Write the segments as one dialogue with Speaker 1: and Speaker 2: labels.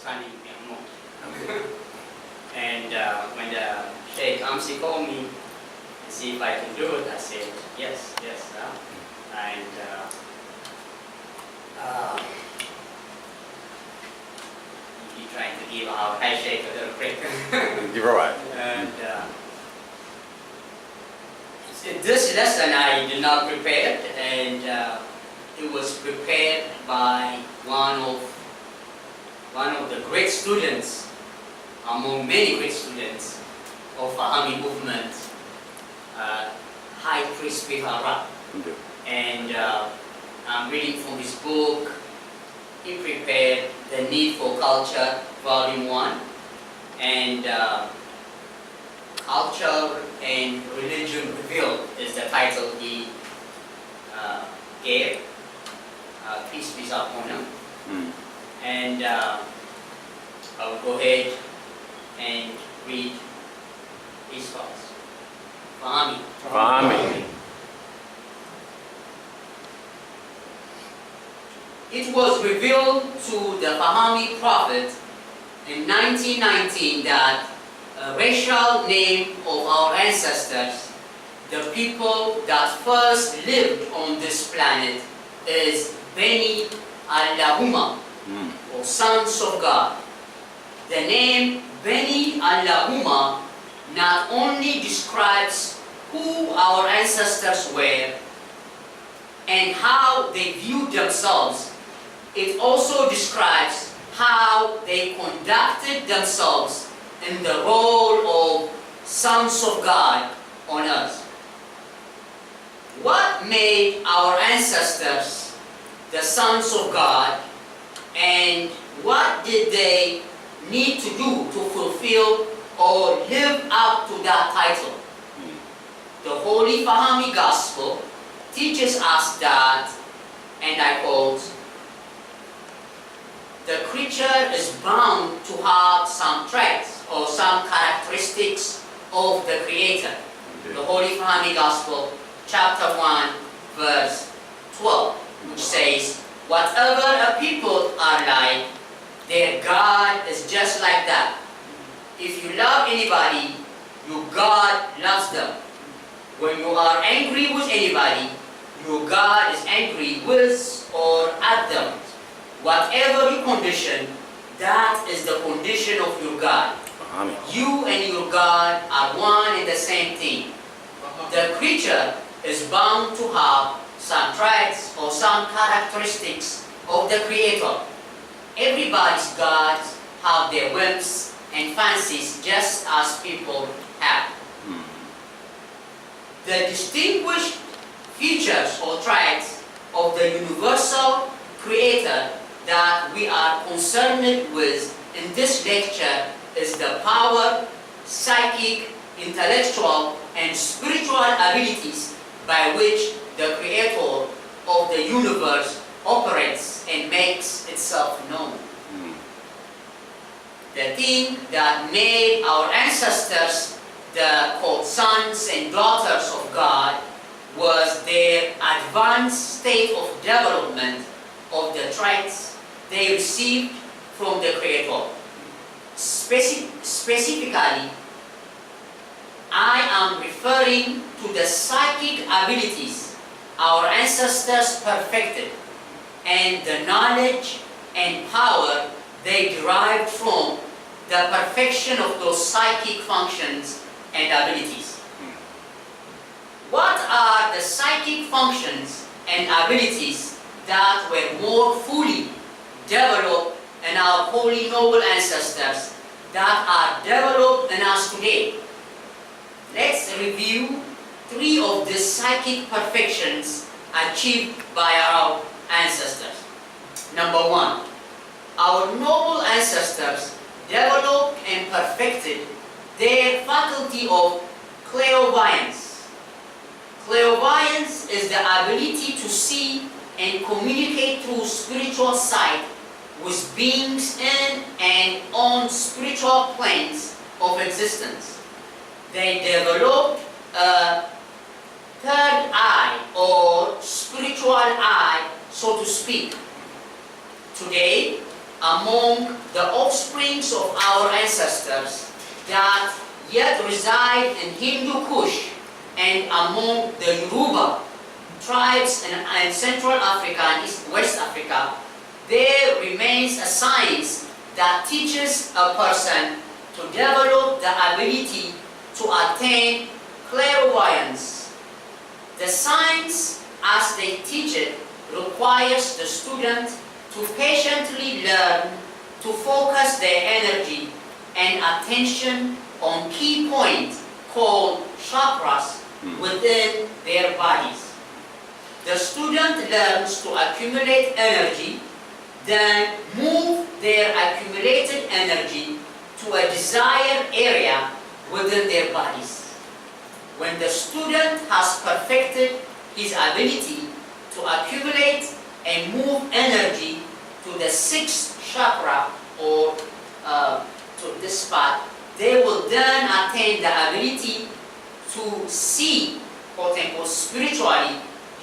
Speaker 1: studying piano. And when the Sheikh Amsi called me to see if I can do it, I said, yes. And he trying to give our high Sheikh a little break.
Speaker 2: You're right.
Speaker 1: And this lesson I did not prepare it, and it was prepared by one of the great students, among many great students of Fahami movement, High Priest Bihara. And I'm reading from his book. He prepared The Need for Culture, Volume 1, and Culture and Religion Revealed is the title he gave. Peace be upon him. And I'll go ahead and read his thoughts. Fahami. It was revealed to the Fahami prophet in 1919 that a racial name of our ancestors, the people that first lived on this planet, is Beni Allahumma, or sons of God. The name Beni Allahumma not only describes who our ancestors were and how they viewed themselves, it also describes how they conducted themselves in the role of sons of God on earth. What made our ancestors the sons of God, and what did they need to do to fulfill or live up to that title? The Holy Fahami Gospel teaches us that, and I quote, the creature is bound to have some traits or some characteristics of the Creator. The Holy Fahami Gospel, chapter 1, verse 12, which says, whatever a people are like, their God is just like that. If you love anybody, your God loves them. When you are angry with anybody, your God is angry with or at them. Whatever your condition, that is the condition of your God. You and your God are one and the same thing. The creature is bound to have some traits or some characteristics of the Creator. Everybody's gods have their whims and fancies just as people have. The distinguished features or traits of the universal Creator that we are concerned with in this lecture is the power, psychic, intellectual, and spiritual abilities by which the Creator of the universe operates and makes itself known. The thing that made our ancestors the quote, sons and daughters of God was their advanced state of development of the traits they received from the Creator. Specifically, I am referring to the psychic abilities our ancestors perfected and the knowledge and power they derived from the perfection of those psychic functions and abilities. What are the psychic functions and abilities that were more fully developed in our holy noble ancestors that are developed in us today? Let's review 3 of these psychic perfections achieved by our ancestors. Number 1, our noble ancestors developed and perfected their faculty of clairvoyance. Clairvoyance is the ability to see and communicate through spiritual sight with beings in and on spiritual planes of existence. They developed a third eye or spiritual eye, so to speak. Today, among the offsprings of our ancestors that yet reside in Hindu Kush and among the Yoruba tribes in Central Africa and West Africa, there remains a science that teaches a person to develop the ability to attain clairvoyance. The science, as they teach it, requires the student to patiently learn to focus their energy and attention on key points called chakras within their bodies. The student learns to accumulate energy, then move their accumulated energy to a desired area within their bodies. When the student has perfected his ability to accumulate and move energy to the sixth chakra or to this spot, they will then attain the ability to see, quote unquote, spiritually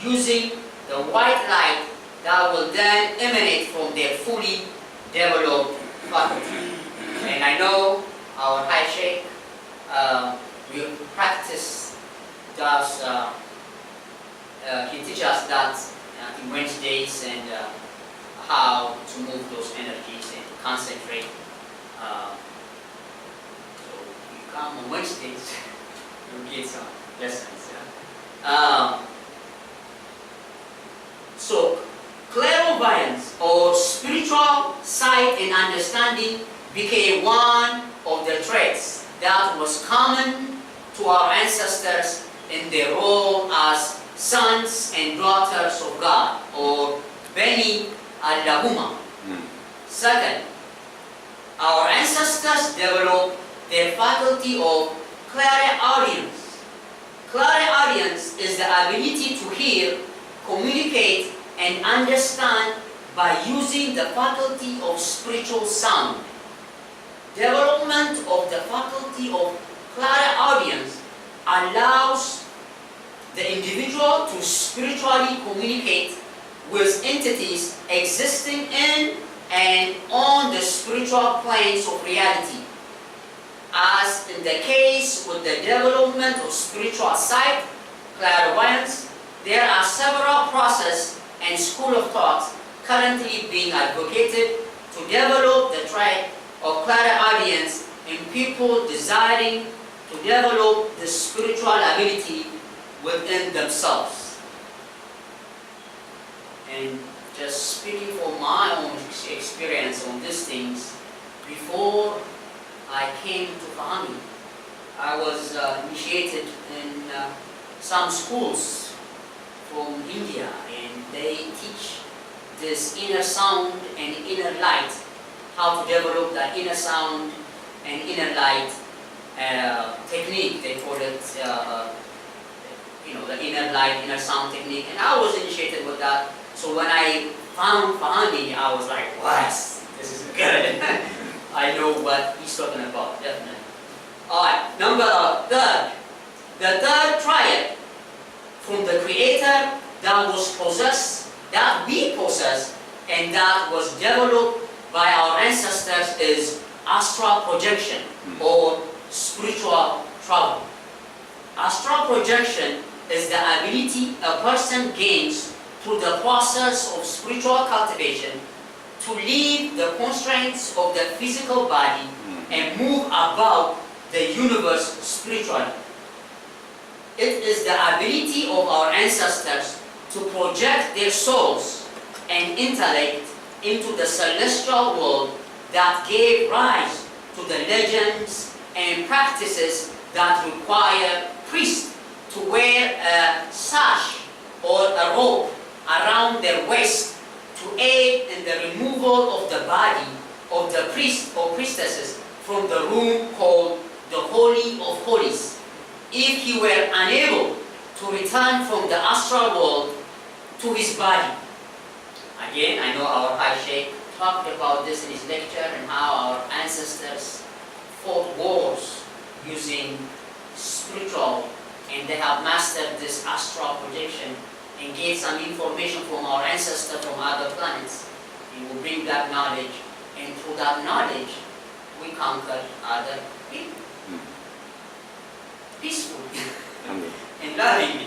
Speaker 1: using the white light that will then emanate from their fully developed faculty. And I know our High Sheikh will practice, he teaches us that in Wednesdays and how to move those energies and concentrate. So you come on Wednesdays, you'll get some lessons. Yeah? So clairvoyance or spiritual sight and understanding became one of the traits that was common to our ancestors in their role as sons and daughters of God, or Beni Allahumma. Second, our ancestors developed their faculty of clairaudience. Clairaudience is the ability to hear, communicate, and understand by using the faculty of spiritual sound. Development of the faculty of clairaudience allows the individual to spiritually communicate with entities existing in and on the spiritual planes of reality. As in the case with the development of spiritual sight, clairvoyance, there are several processes and school of thought currently being advocated to develop the trait of clairaudience in people desiring to develop the spiritual ability within themselves. And just speaking from my own experience on these things, before I came to Fahami, I was initiated in some schools from India, and they teach this inner sound and inner light, how to develop the inner sound and inner light technique. They call it, the inner light, inner sound technique, and I was initiated with that. So when I found Fahami, I was like, yes, this is good. I know what he's talking about, definitely. Alright, number third. The third triad from the Creator that was possessed, that we possess, and that was developed by our ancestors is astral projection or spiritual travel. Astral projection is the ability a person gains through the process of spiritual cultivation to leave the constraints of the physical body and move about the universe spiritually. It is the ability of our ancestors to project their souls and intellect into the celestial world that gave rise to the legends and practices that require priests to wear a sash or a rope around their waist to aid in the removal of the body of the priest or priestesses from the room called the Holy of Holies, if he were unable to return from the astral world to his body. Again, I know our High Sheikh talked about this in his lecture and how our ancestors fought wars using spiritual, and they have mastered this astral projection and gained some information from our ancestors from other planets. He will bring that knowledge and through that knowledge, we conquer other people. Peacefully and lovingly.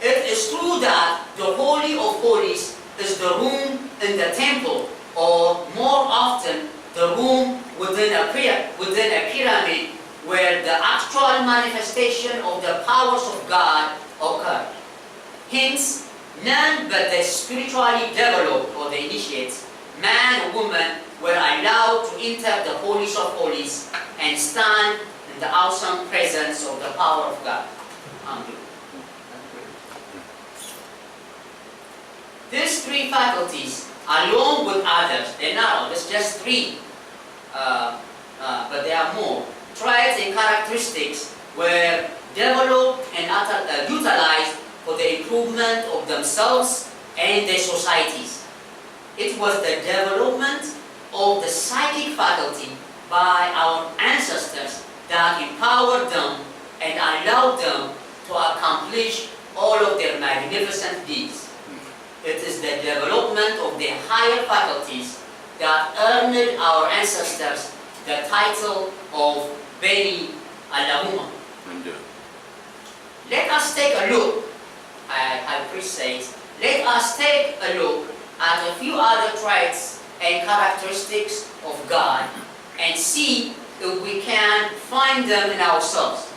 Speaker 1: It is true that the Holy of Holies is the room in the temple, or more often, the room within a pyramid where the actual manifestation of the powers of God occurred. Hence, none but the spiritually developed or the initiates, man or woman, were allowed to enter the holies of holies and stand in the awesome presence of the power of God. Amen. These three faculties, along with others, they're not all, it's just three, but there are more. Traits and characteristics were developed and utilized for the improvement of themselves and their societies. It was the development of the psychic faculty by our ancestors that empowered them and allowed them to accomplish all of their magnificent deeds. It is the development of the higher faculties that earned our ancestors the title of Beni Allahumma. Let us take a look, I appreciate, let us take a look at a few other traits and characteristics of God and see if we can find them in ourselves.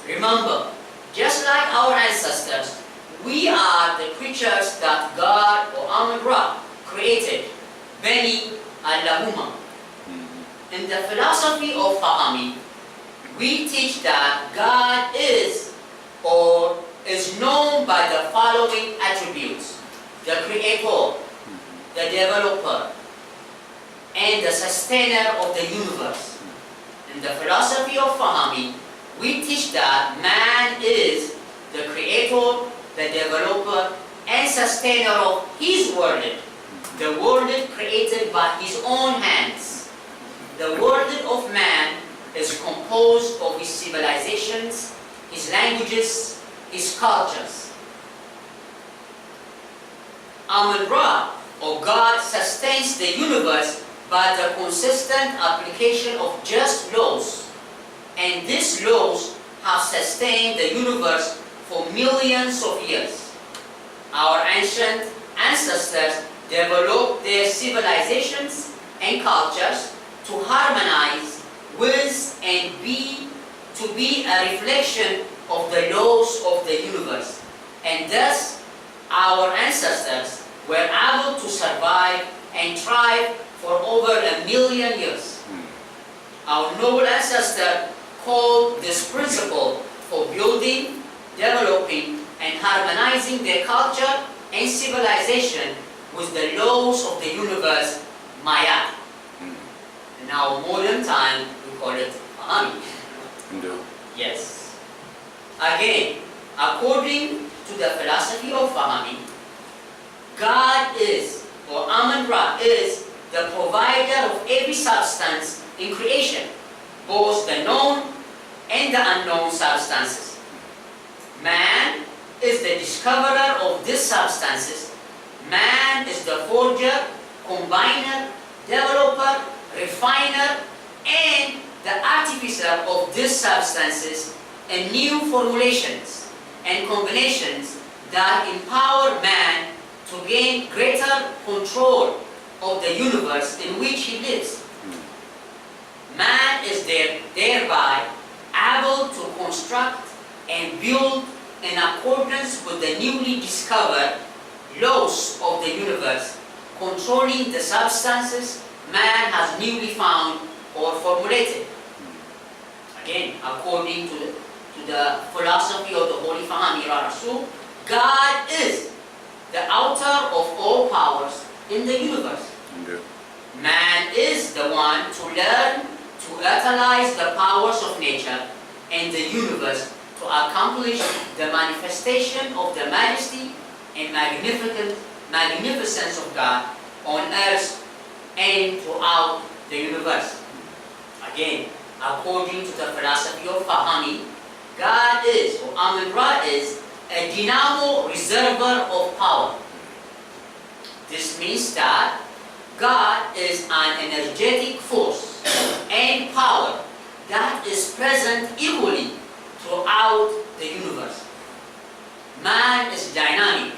Speaker 1: Remember, just like our ancestors, we are the creatures that God or Amun-Ra created, Beni Allahumma. In the philosophy of Fahami, we teach that God is or is known by the following attributes: the creator, the developer, and the sustainer of the universe. In the philosophy of Fahami, we teach that man is the creator, the developer, and sustainer of his world, the world created by his own hands. The world of man is composed of his civilizations, his languages, his cultures. Amun-Ra, or God, sustains the universe by the consistent application of just laws, and these laws have sustained the universe for millions of years. Our ancient ancestors developed their civilizations and cultures to harmonize with and to be a reflection of the laws of the universe. And thus, our ancestors were able to survive and thrive for over 1 million years. Our noble ancestor called this principle for building, developing, and harmonizing their culture and civilization with the laws of the universe, Maya. In our modern time, we call it Fahami. Yes. Again, according to the philosophy of Fahami, God is, or Amun-Ra is, the provider of every substance in creation, both the known and the unknown substances. Man is the discoverer of these substances. Man is the forger, combiner, developer, refiner, and the artificer of these substances and new formulations and combinations that empower man to gain greater control of the universe in which he lives. Man is thereby able to construct and build in accordance with the newly discovered laws of the universe, controlling the substances man has newly found or formulated. Again, according to the philosophy of the Holy Fahami Rasul, God is the author of all powers in the universe. Man is the one to learn to utilize the powers of nature and the universe to accomplish the manifestation of the majesty and magnificence of God on earth and throughout the universe. Again, according to the philosophy of Fahami, God is, or Amun-Ra is, a dynamo reservoir of power. This means that God is an energetic force and power that is present equally throughout the universe. Man is dynamic.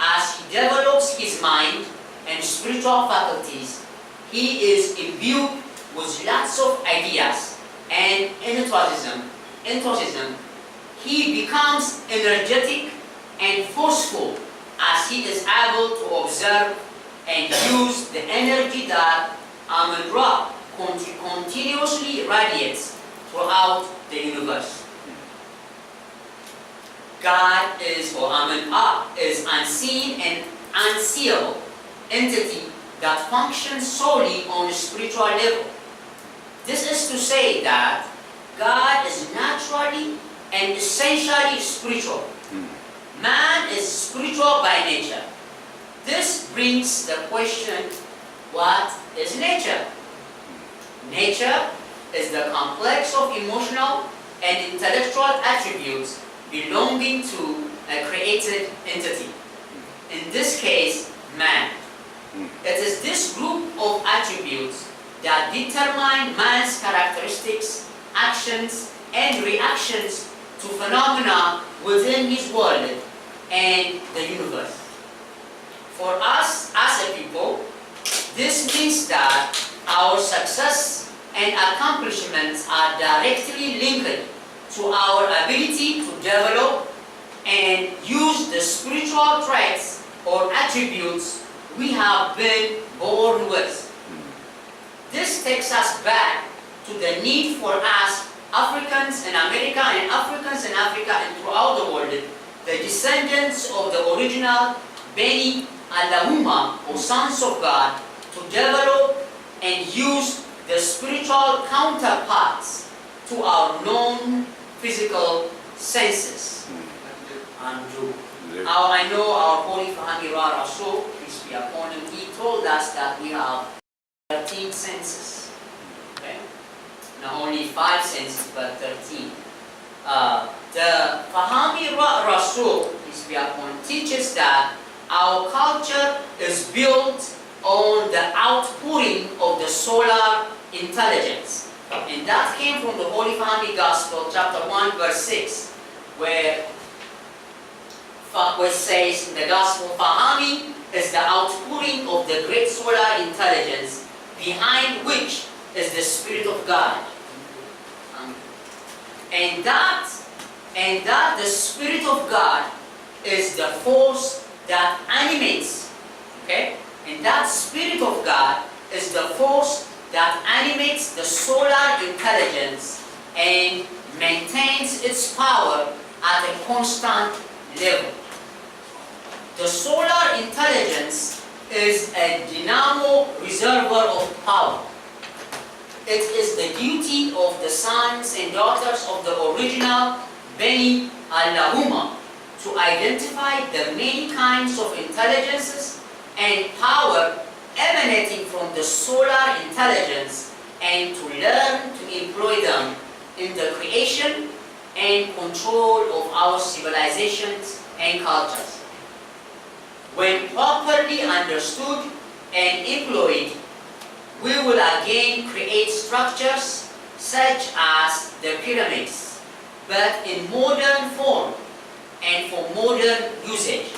Speaker 1: As he develops his mind and spiritual faculties, he is imbued with lots of ideas and enthusiasm. He becomes energetic and forceful as he is able to observe and use the energy that Amun-Ra continuously radiates throughout the universe. God is, or Amun-Ra, is unseen and unseeable entity that functions solely on a spiritual level. This is to say that God is naturally and essentially spiritual. Man is spiritual by nature. This brings the question, what is nature? Nature is the complex of emotional and intellectual attributes belonging to a created entity. In this case, man. It is this group of attributes that determine man's characteristics, actions, and reactions to phenomena within his world and the universe. For us as a people, this means that our success and accomplishments are directly linked to our ability to develop and use the spiritual traits or attributes we have been born with. This takes us back to the need for us Africans in America and Africans in Africa and throughout the world, the descendants of the original Beni Allahumma, or sons of God, to develop and use the spiritual counterparts to our known physical senses. Now I know our Holy Fahmy Ra Rasul, peace be upon him, he told us that we have 13 senses. Okay? Not only 5 senses, but 13. The Fahmy Ra Rasul, peace be upon him, teaches that our culture is built on the outpouring of the solar intelligence. And that came from the Holy Fahmy Gospel, chapter 1, verse 6, where it says in the Gospel, Fahmy is the outpouring of the great solar intelligence, behind which is the Spirit of God. And that the Spirit of God is the force that animates, okay? And that Spirit of God is the force that animates the solar intelligence and maintains its power at a constant level. The solar intelligence is a dynamo reservoir of power. It is the duty of the sons and daughters of the original Beni Allahumma to identify the many kinds of intelligences and power emanating from the solar intelligence and to learn to employ them in the creation and control of our civilizations and cultures. When properly understood and employed, we will again create structures such as the pyramids, but in modern form and for modern usage.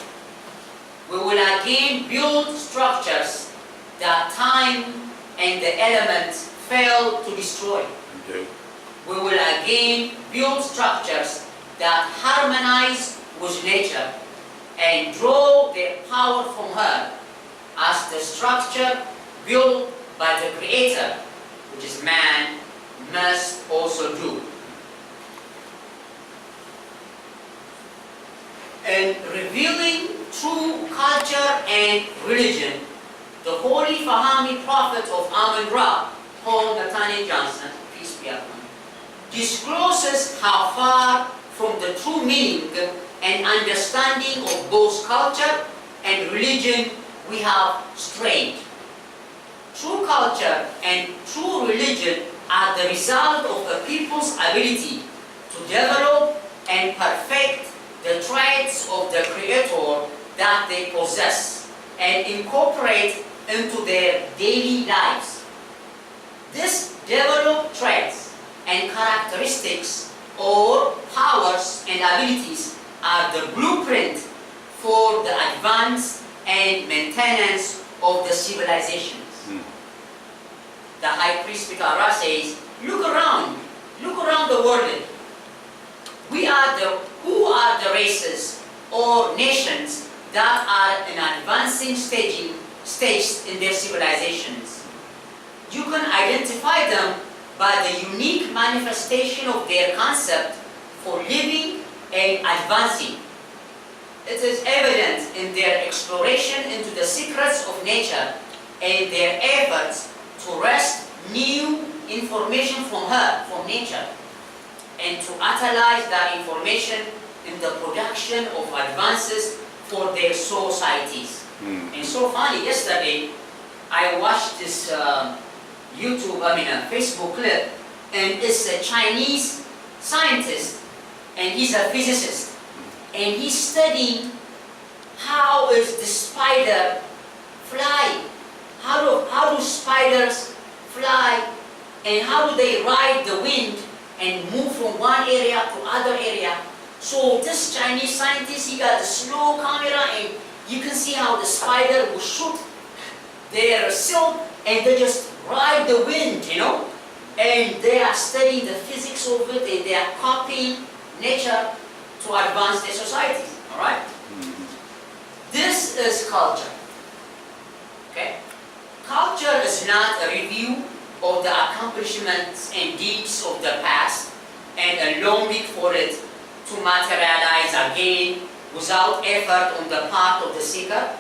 Speaker 1: We will again build structures that time and the elements fail to destroy.
Speaker 2: Okay.
Speaker 1: We will again build structures that harmonize with nature and draw their power from her, as the structure built by the Creator, which is man, must also do. In revealing true culture and religion, the Holy Fahmy Prophet of Amun-Ra, Paul Nathaniel Johnson, peace be upon him, discloses how far from the true meaning and understanding of both culture and religion we have strayed. True culture and true religion are the result of a people's ability to develop and perfect the traits of the Creator that they possess and incorporate into their daily lives. These developed traits and characteristics or powers and abilities are the blueprint for the advance and maintenance of the civilizations. The high priest Pitara says, look around the world. Who are the races or nations that are in advancing stage in their civilizations? You can identify them by the unique manifestation of their concept for living and advancing. It is evident in their exploration into the secrets of nature and their efforts to wrest new information from nature, and to utilize that information in the production of advances for their societies. And so funny, yesterday I watched this Facebook clip, and it's a Chinese scientist, and he's a physicist, and he's studying how is the spider fly, how do spiders fly, and how do they ride the wind and move from one area to other area. So this Chinese scientist, he got a slow camera, and you can see how the spider will shoot their silk, and they just ride the wind, and they are studying the physics of it, and they are copying nature to advance their societies. All right? This is culture. Okay? Culture is not a review of the accomplishments and deeds of the past and a longing for it to materialize again without effort on the part of the seeker.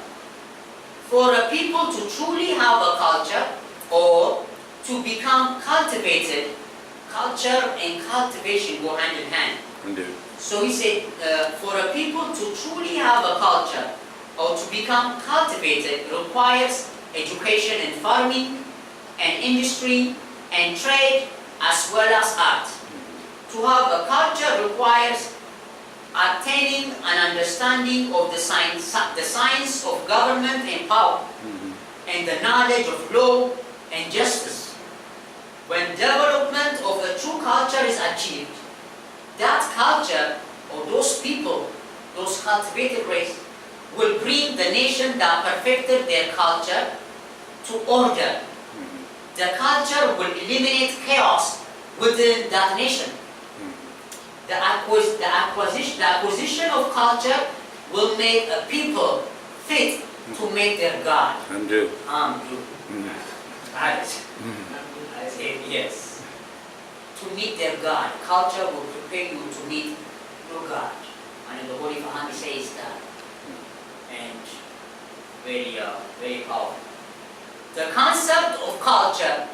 Speaker 1: For a people to truly have a culture or to become cultivated, culture and cultivation go hand in hand.
Speaker 2: Indeed.
Speaker 1: So he said, for a people to truly have a culture or to become cultivated requires education in farming and industry and trade as well as art. To have a culture requires attaining an understanding of the science of government and power, and the knowledge of law and justice. When development of a true culture is achieved, that culture or those people, those cultivated race, will bring the nation that perfected their culture to order. The culture will eliminate chaos within that nation. The acquisition of culture will make a people fit to make their God.
Speaker 2: Indeed.
Speaker 1: Right? I say yes. To meet their God. Culture will prepare you to meet your God. And the Holy Fahami says that. And very, very powerful. The concept of culture,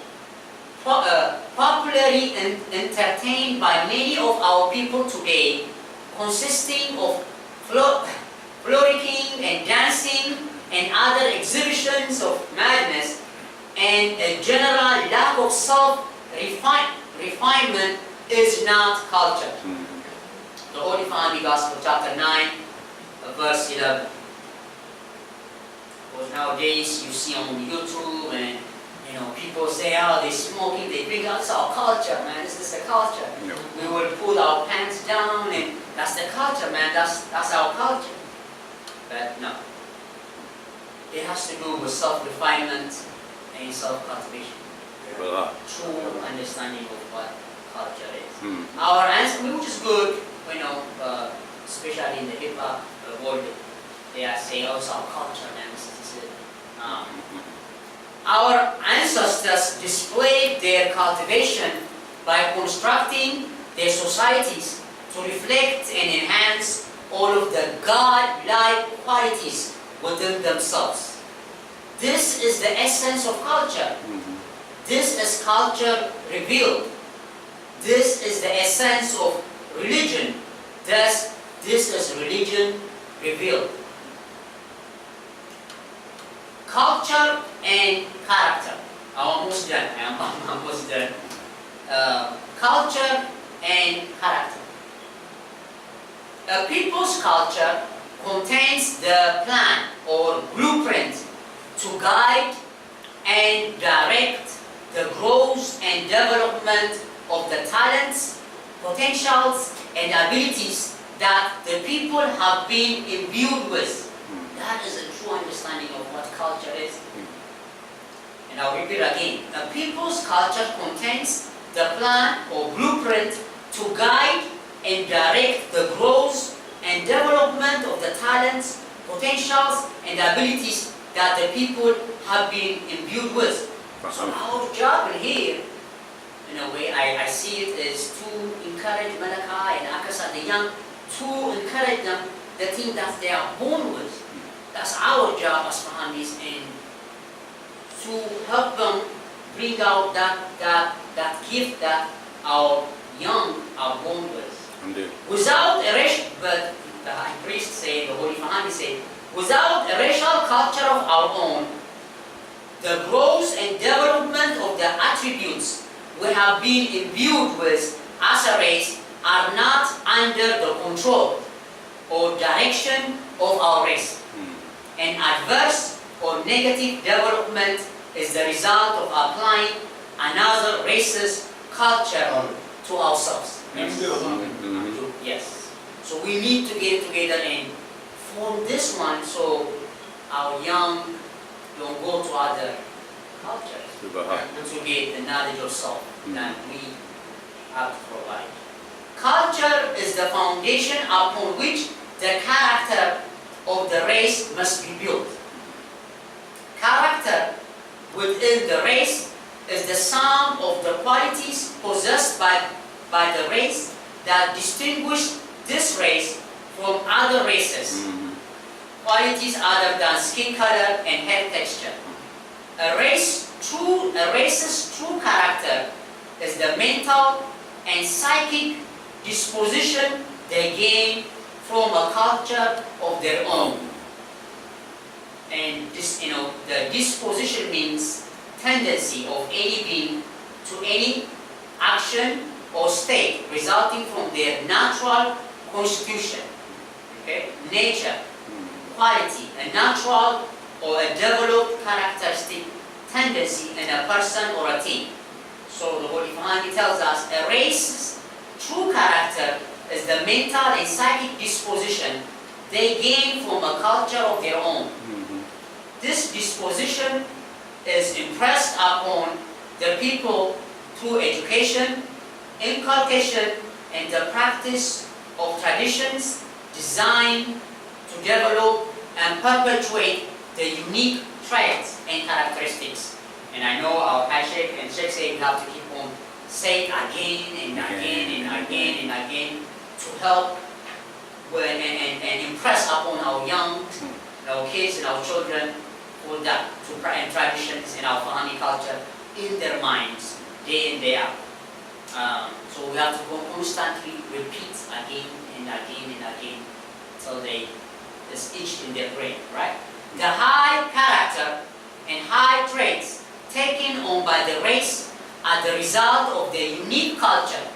Speaker 1: popularly entertained by many of our people today, consisting of frolicking and dancing and other exhibitions of madness, and a general lack of self-refinement, is not culture. The Holy Family Gospel, chapter 9, verse 11. Because nowadays you see on YouTube and people say, oh, they're smoking, they drink. That's our culture, man. This is the culture.
Speaker 2: No.
Speaker 1: We will pull our pants down, and that's the culture, man. That's our culture. But no. It has to do with self-refinement and self-cultivation. True understanding of what culture is. Our answer, which is good, especially in the hip-hop world, they are saying, oh, it's our culture, man. This is it. Our ancestors displayed their cultivation by constructing their societies to reflect and enhance all of the God-like qualities within themselves. This is the essence of culture. This is culture revealed. This is the essence of religion. Thus, this is religion revealed. Culture and character. I'm almost done. Culture and character. A people's culture contains the plan or blueprint to guide and direct the growth and development of the talents, potentials, and abilities that the people have been imbued with. That is a true understanding of what culture is. And I'll repeat again. The people's culture contains the plan or blueprint to guide and direct the growth and development of the talents, potentials, and abilities that the people have been imbued with. So our job in here, in a way, I see it as to encourage Malaka and Akasa, the young, to encourage them the thing that they are born with. That's our job as Fahamis, and to help them bring out that gift that our young are born with.
Speaker 2: Indeed.
Speaker 1: Without a racial, but the high priest said, the Holy Fahami said, without a racial culture of our own, the growth and development of the attributes we have been imbued with as a race are not under the control or direction of our race. An adverse or negative development is the result of applying another race's culture to ourselves. Yes. So we need to get together and form this one so our young don't go to other cultures to get the knowledge of self that we have to provide. Culture is the foundation upon which the character of the race must be built. Character within the race is the sum of the qualities possessed by the race that distinguish this race from other races. Qualities other than skin color and hair texture. A race's true character is the mental and psychic disposition they gain from a culture of their own. And this, the disposition means tendency of any being to any action or state resulting from their natural constitution, nature, quality, a natural or a developed characteristic tendency in a person or a team. So the Holy Fahami tells us a race's true character is the mental and psychic disposition they gain from a culture of their own. This disposition is impressed upon the people through education, inculcation, and the practice of traditions designed to develop and perpetuate the unique traits and characteristics. And I know our High Sheikh and Sheikh say we have to keep on saying again and again and again and again to help and impress upon our young, our kids and our children all that and traditions and our Fahami culture in their minds day in, day out. So we have to constantly repeat again and again and again until it's etched in their brain, right? The high character and high traits taken on by the race are the result of their unique culture.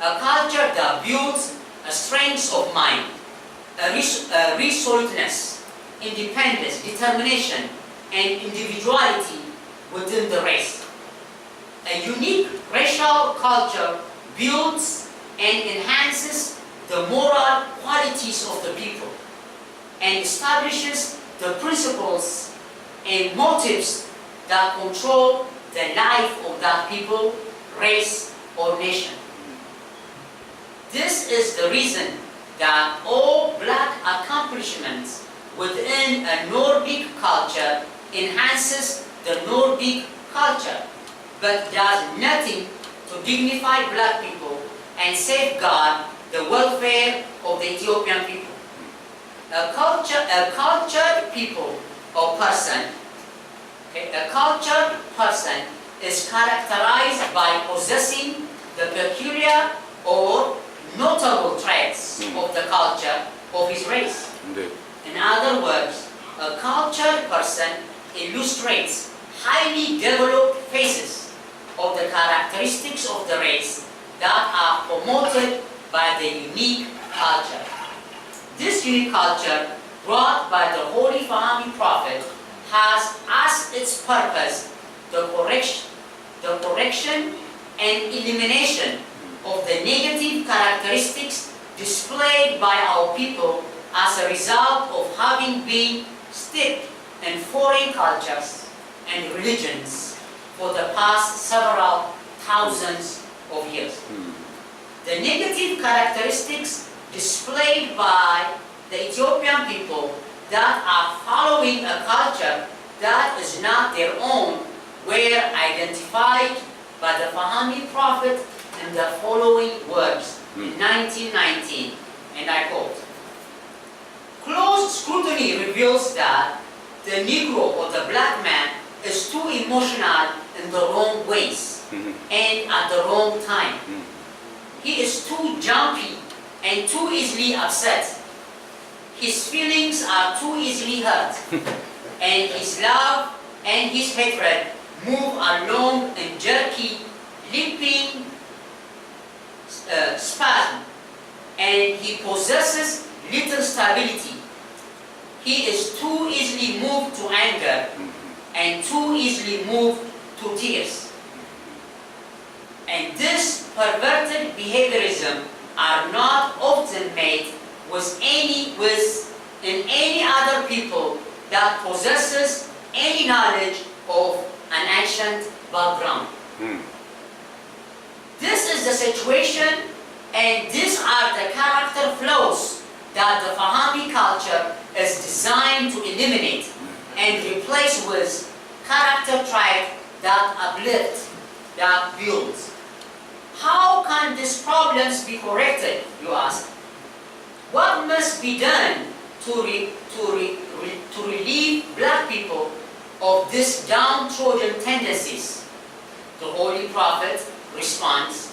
Speaker 1: A culture that builds a strength of mind, a resoluteness, independence, determination, and individuality within the race. A unique racial culture builds and enhances the moral qualities of the people and establishes the principles and motives that control the life of that people, race, or nation. This is the reason that all black accomplishments within a Nordic culture enhances the Nordic culture, but does nothing to dignify black people and safeguard the welfare of the Ethiopian people. A cultured people or person, a cultured person is characterized by possessing the peculiar or notable traits of the culture of his race.
Speaker 2: Indeed.
Speaker 1: In other words, a cultured person illustrates highly developed phases of the characteristics of the race that are promoted by the unique culture. This unique culture brought by the Holy Fahami Prophet has as its purpose the correction and elimination of the negative characteristics displayed by our people as a result of having been steeped in foreign cultures and religions for the past several thousands of years. The negative characteristics displayed by the Ethiopian people that are following a culture that is not their own were identified by the Fahami Prophet in the following words in 1919, and I quote, "Close scrutiny reveals that the Negro or the black man is too emotional in the wrong ways and at the wrong time. He is too jumpy and too easily upset. His feelings are too easily hurt, and his love and his hatred move along in jerky, leaping spasm, and he possesses little stability. He is too easily moved to anger and too easily moved to tears. And this perverted behaviorism are not often made in any other people that possesses any knowledge of an ancient background." This is the situation, and these are the character flaws that the Fahami culture is designed to eliminate and replace with character traits that uplift, that build. How can these problems be corrected, you ask? What must be done to relieve black people of these downtrodden tendencies? The Holy Prophet responds,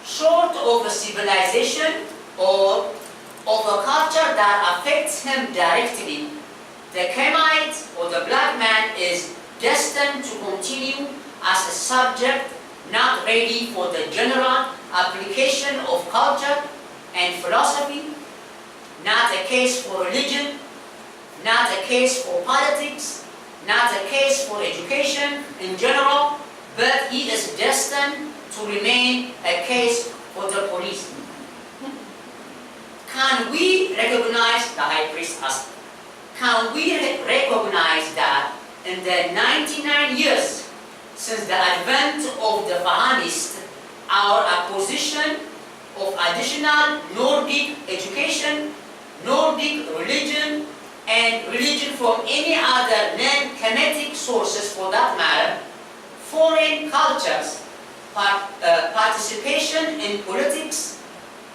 Speaker 1: "Short of a civilization or of a culture that affects him directly, the Kemite or the black man is destined to continue as a subject not ready for the general application of culture and philosophy, not a case for religion, not a case for politics, not a case for education in general, but he is destined to remain a case for the police." Can we recognize, the high priest asked, can we recognize that in the 99 years since the advent of the Fahamists, our acquisition of additional Nordic education, Nordic religion, and religion from any other non-Kemetic sources for that matter, foreign cultures, participation in politics,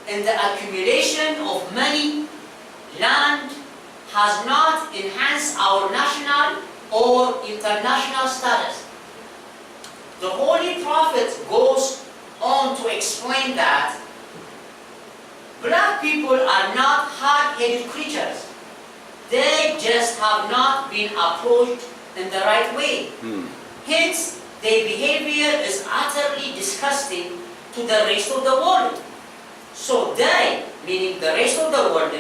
Speaker 1: and the accumulation of money, land, has not enhanced our national or international status? The Holy Prophet goes on to explain that black people are not hard-headed creatures. They just have not been approached in the right way. Hence, their behavior is utterly disgusting to the rest of the world. So they, meaning the rest of the world,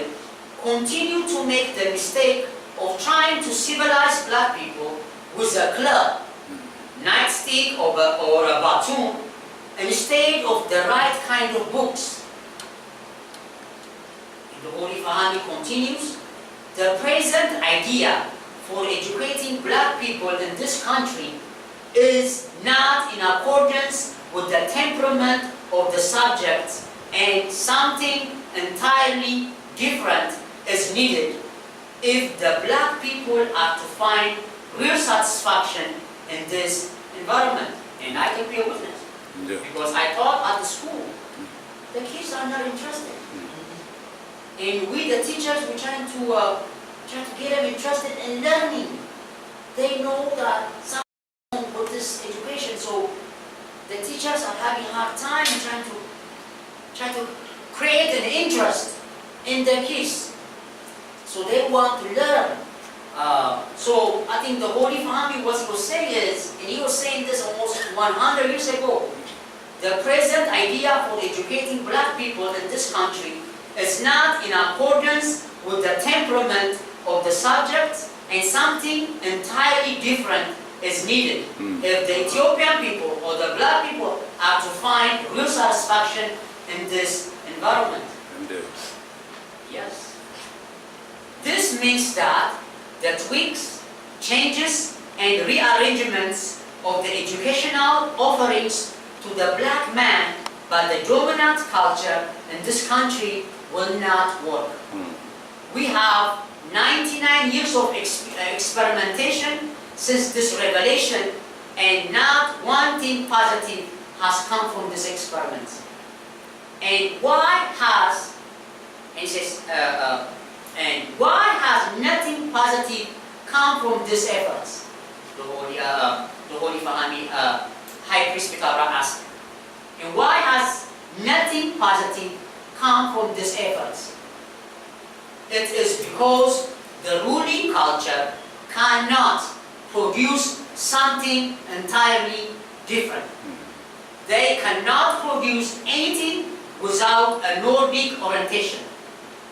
Speaker 1: continue to make the mistake of trying to civilize black people with a club, nightstick, or a baton, instead of the right kind of books. And the Holy Fahami continues, "The present idea for educating black people in this country is not in accordance with the temperament of the subject, and something entirely different is needed if the black people are to find real satisfaction in this environment." And I can be a witness. Because I taught at the school. The kids are not interested. And we, the teachers, we're trying to get them interested in learning. They know that something with this education, so the teachers are having a hard time trying to create an interest in the kids. So they want to learn. So I think the Holy Fahami, what he was saying is, and he was saying this almost 100 years ago, the present idea for educating black people in this country is not in accordance with the temperament of the subject, and something entirely different is needed if the Ethiopian people or the black people are to find real satisfaction in this environment.
Speaker 2: Indeed.
Speaker 1: Yes. This means that the tweaks, changes, and rearrangements of the educational offerings to the black man by the dominant culture in this country will not work. We have 99 years of experimentation since this revelation, and not one thing positive has come from this experiment. And why has, and he says, and why has nothing positive come from these efforts? The Holy Fahami High Priest Pitara asked. And why has nothing positive come from these efforts? It is because the ruling culture cannot produce something entirely different. They cannot produce anything without a Nordic orientation.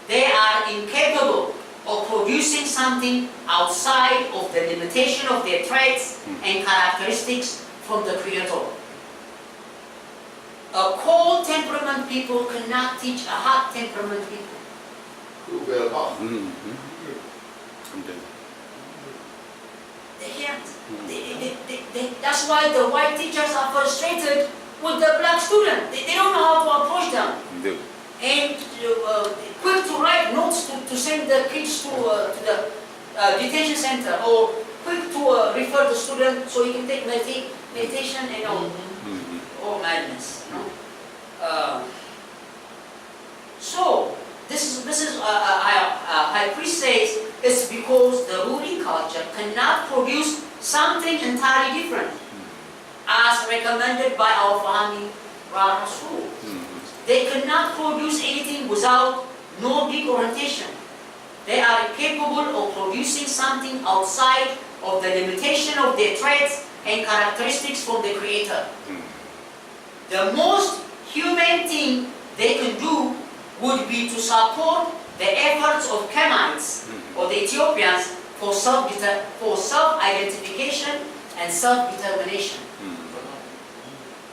Speaker 1: They are incapable of producing something outside of the limitation of their traits and characteristics from the Creator. A cold temperament people cannot teach a hot temperament people.
Speaker 2: Indeed.
Speaker 1: They can't. That's why the white teachers are frustrated with the black student. They don't know how to approach them.
Speaker 2: Indeed.
Speaker 1: And quick to write notes to send the kids to the detention center, or quick to refer the student so he can take meditation and all. Oh, madness. You know? So this is High Priest says it's because the ruling culture cannot produce something entirely different, as recommended by our Fahami Ra Rasul. They cannot produce anything without Nordic orientation. They are capable of producing something outside of the limitation of their traits and characteristics from the Creator. The most humane thing they can do would be to support the efforts of Kemites or the Ethiopians for self-identification and self-determination.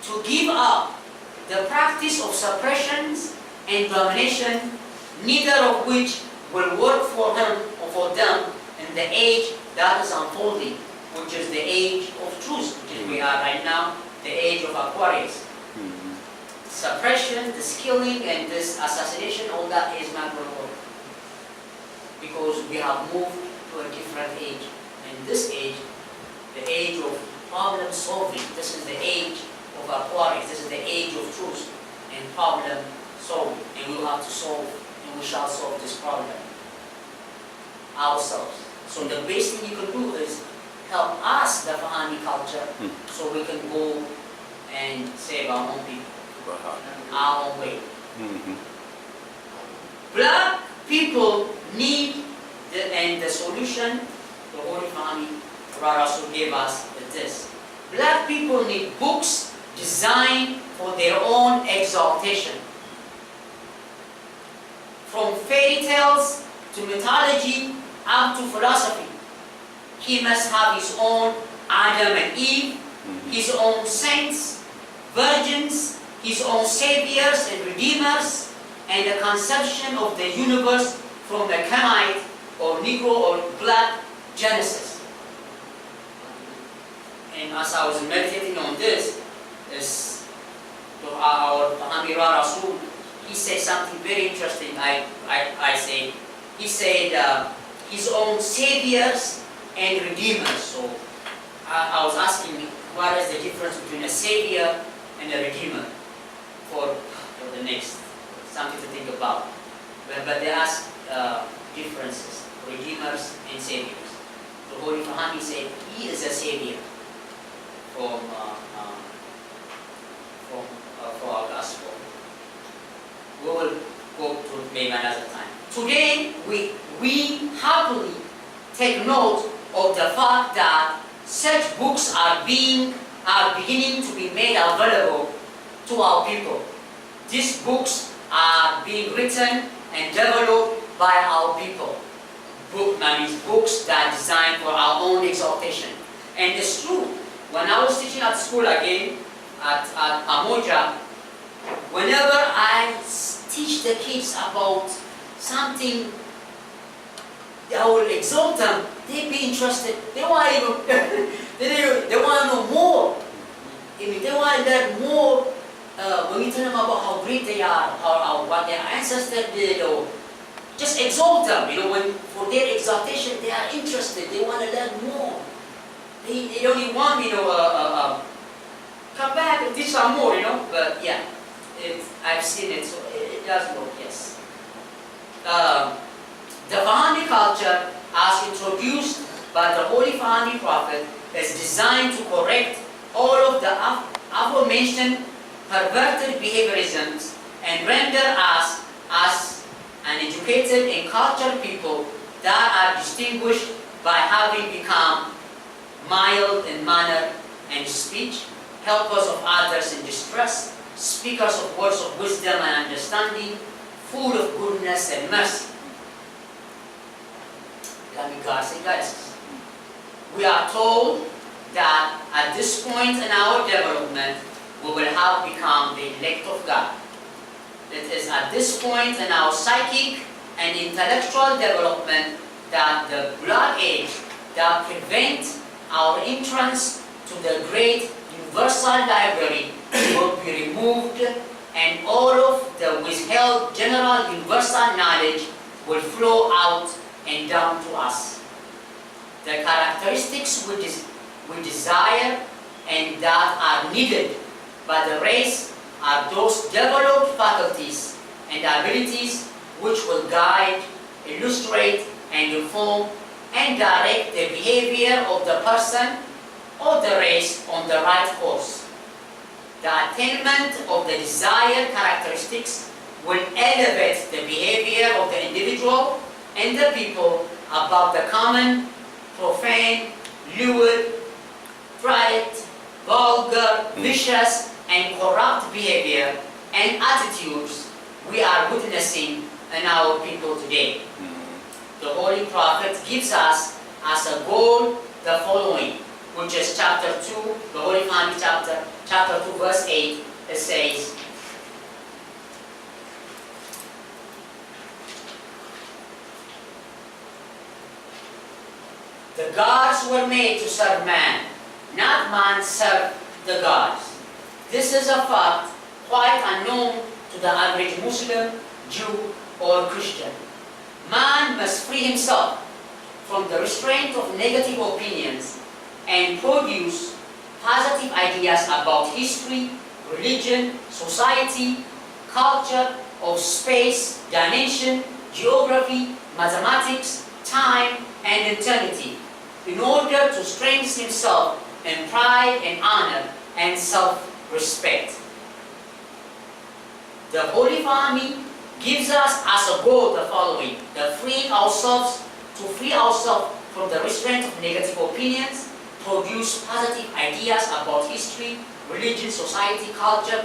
Speaker 1: To give up the practice of suppressions and domination, neither of which will work for him or for them in the age that is unfolding, which is the age of truth, which is we are right now, the age of Aquarius. Suppression, this killing, and this assassination, all that is not going to work. Because we have moved to a different age. And this age, the age of problem solving, this is the age of Aquarius, this is the age of truth and problem solving. And we will have to solve, and we shall solve this problem ourselves. So the best thing you can do is help us, the Fahami culture, so we can go and save our own people. Our own way. Black people need, and the solution the Holy Fahami Ra Rasul gave us is this. Black people need books designed for their own exaltation. From fairy tales to mythology up to philosophy. He must have his own Adam and Eve, his own saints, virgins, his own saviors and redeemers, and the conception of the universe from the Kemite or Negro or Black Genesis. And as I was meditating on this, our Fahami Ra Rasul, he said something very interesting. He said his own saviors and redeemers. So I was asking, what is the difference between a savior and a redeemer? For the next, something to think about. But they ask differences, redeemers and saviors. The Holy Fahami said he is a savior for our gospel. We will go to maybe another time. Today, we happily take note of the fact that such books are beginning to be made available to our people. These books are being written and developed by our people. Books that are designed for our own exaltation. And it's true. When I was teaching at school again, at Amoja, whenever I teach the kids about something that will exalt them, they'd be interested. They want even, they want to know more. I mean, they want to learn more. When we tell them about how great they are, what their ancestors did, or just exalt them. When for their exaltation, they are interested. They want to learn more. They don't even want come back and teach some more. But yeah, I've seen it, so it does work. Yes. The Fahani culture, as introduced by the Holy Fahani Prophet, is designed to correct all of the aforementioned perverted behaviorisms and render us as an educated and cultured people that are distinguished by having become mild in manner and speech, helpers of others in distress, speakers of words of wisdom and understanding, full of goodness and mercy. Guys, we are told that at this point in our development, we will have become the elect of God. It is at this point in our psychic and intellectual development that the blood age that prevents our entrance to the great universal library will be removed, and all of the withheld general universal knowledge will flow out and down to us. The characteristics we desire and that are needed by the race are those developed faculties and abilities which will guide, illustrate, and inform and direct the behavior of the person or the race on the right course. The attainment of the desired characteristics will elevate the behavior of the individual and the people above the common, profane, lewd, trite, vulgar, vicious, and corrupt behavior and attitudes we are witnessing in our people today. The Holy Prophet gives us as a goal the following, which is chapter 2, the Holy Fahani chapter 2, verse 8. It says, the gods were made to serve man, not man serve the gods. This is a fact quite unknown to the average Muslim, Jew, or Christian. Man must free himself from the restraint of negative opinions and produce positive ideas about history, religion, society, culture, of space, dimension, geography, mathematics, time, and eternity, in order to strengthen himself in pride and honor and self-respect. The Holy Fahani gives us as a goal the following: to free ourselves from the restraint of negative opinions, produce positive ideas about history, religion, society, culture,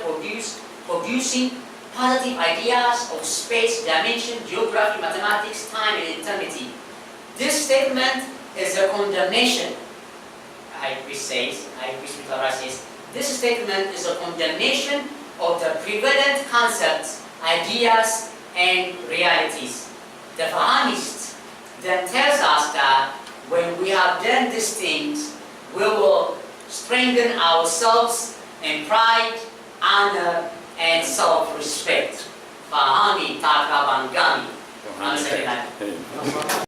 Speaker 1: producing positive ideas of space, dimension, geography, mathematics, time, and eternity. This statement is a condemnation. High Priest says, this statement is a condemnation of the prevalent concepts, ideas, and realities. The Fahanist then tells us that when we have done these things, we will strengthen ourselves in pride, honor, and self-respect. Fahani Takabangami.